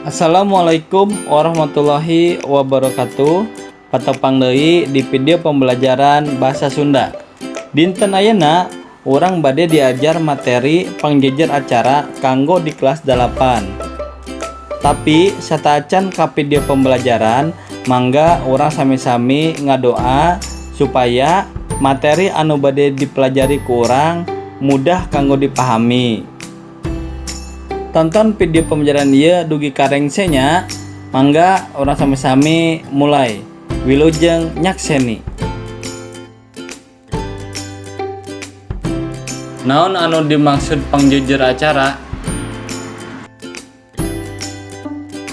Assalamualaikum warahmatullahi wabarakatuh. Patepang deui di video pembelajaran bahasa Sunda. Dinten ayeuna urang bade diajar materi pangjejer acara kanggo di kelas 8. Tapi sataacan ka video pembelajaran, mangga urang sami-sami ngadoa supaya materi anu bade dipelajari ku urang mudah kanggo dipahami. Tonton video pembelajaran ieu dugi karengse nya. Mangga urang sami-sami mulai. Wilujeng nyakseni. Naon anu dimaksud pangjejer acara?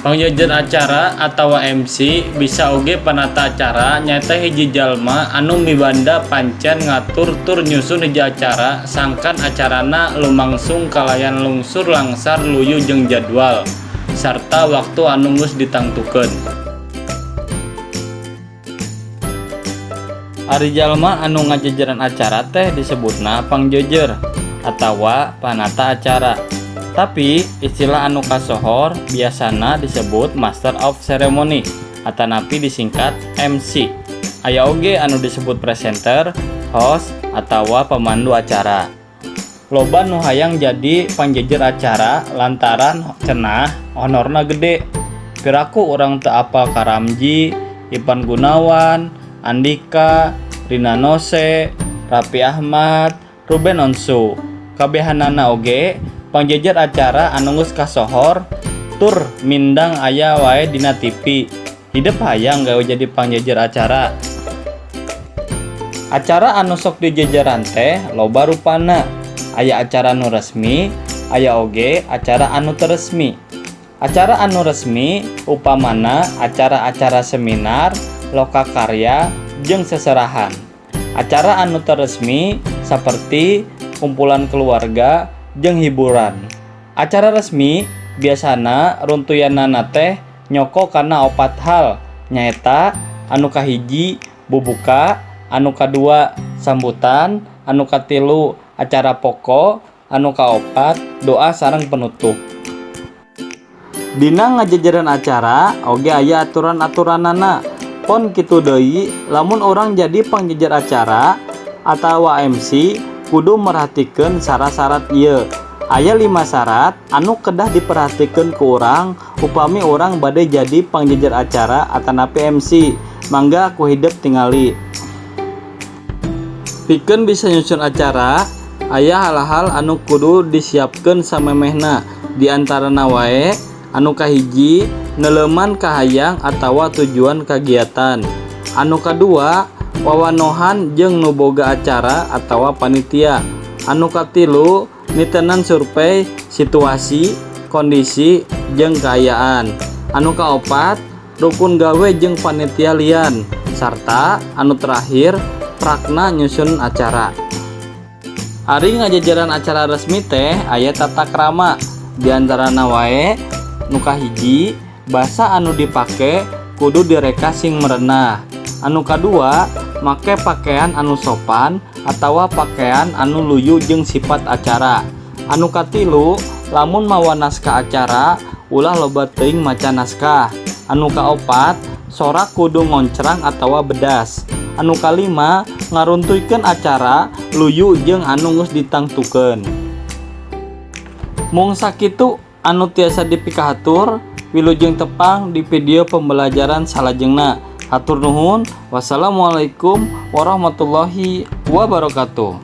Pangjejer acara atawa MC bisa oge panata acara nyaeta hiji jalma anu mibanda pancen ngatur tur nyusun hiji acara sangkan acarana lumangsung kalayan lungsur langsar luyu jeung jadwal sarta waktu anu geus ditangtukeun. Ari jalma anu ngajejeran acara teh disebutna pangjejer atawa panata acara. Tapi istilah anu kasohor biasana disebut Master of Ceremony atanapi disingkat MC. Aya oge anu disebut presenter, host, atawa pemandu acara. Loba nu hayang jadi pangjejer acara lantaran cenah honorna gede. Piraku urang teu apal Karamji, Ipan Gunawan, Andika, Rina Nose, Raffi Ahmad, Ruben Onsu. Kabehanana oge pangjejer acara anu geus kasohor tur mindang aya wae dina TV. Hideuk hayang gawe jadi pangjejer acara. Acara anu sok dijejeran teh loba rupana. Aya acara anu resmi, aya oge acara anu teu resmi. Acara anu resmi upamana acara-acara seminar, lokakarya, jeung seserahan. Acara anu teu resmi saperti kumpulan keluarga jeung hiburan. Acara resmi biasana runtuyanana teh nyoko kana 4 hal, nyaeta anu kahiji bubuka, anu kadua sambutan, anu katilu acara pokok, anu kaopat doa sareng penutup. Dina ngajejeran acara oge aya aturan-aturanana. Pon kitu deui, lamun orang jadi pangjejer acara atawa MC kudu merhatikeun syarat-syarat ieu. Aya 5 syarat anu kedah diperhatikeun ku urang upami urang bade jadi pangjejer acara atanapi MC. Mangga ku hideuk tingali. Pikeun bisa nyusun acara, aya hal-hal anu kudu disiapkeun samemehna. Di antarana wae anu kahiji neuleuman kahayang atawa tujuan kagiatan. Anu kadua wawanohan jeung nu boga acara atawa panitia. Anu katilu nitenan survei situasi, kondisi, jeung kaayaan. Anu kaopat rukun gawe jeung panitia lian. Sarta anu terakhir prakna nyusun acara. Ari ngajejeran acara resmi teh aya tata krama. Di antarana wae nu kahiji basa anu dipake kudu direka sing merenah. Anu kadua make pakaian anu sopan atawa pakaian anu luyu jeung sifat acara. Anu katilu lamun mawa naskah acara ulah loba teuing maca naskah. Anu kaopat sorak kudu ngoncrang atawa bedas. Anu kalima ngaruntuykeun acara luyu jeung anu geus ditangtukeun. Mung sakitu anu tiasa dipikahatur, wilujeng tepang di video pembelajaran salajengna. Hatur nuhun. Wassalamualaikum warahmatullahi wabarakatuh.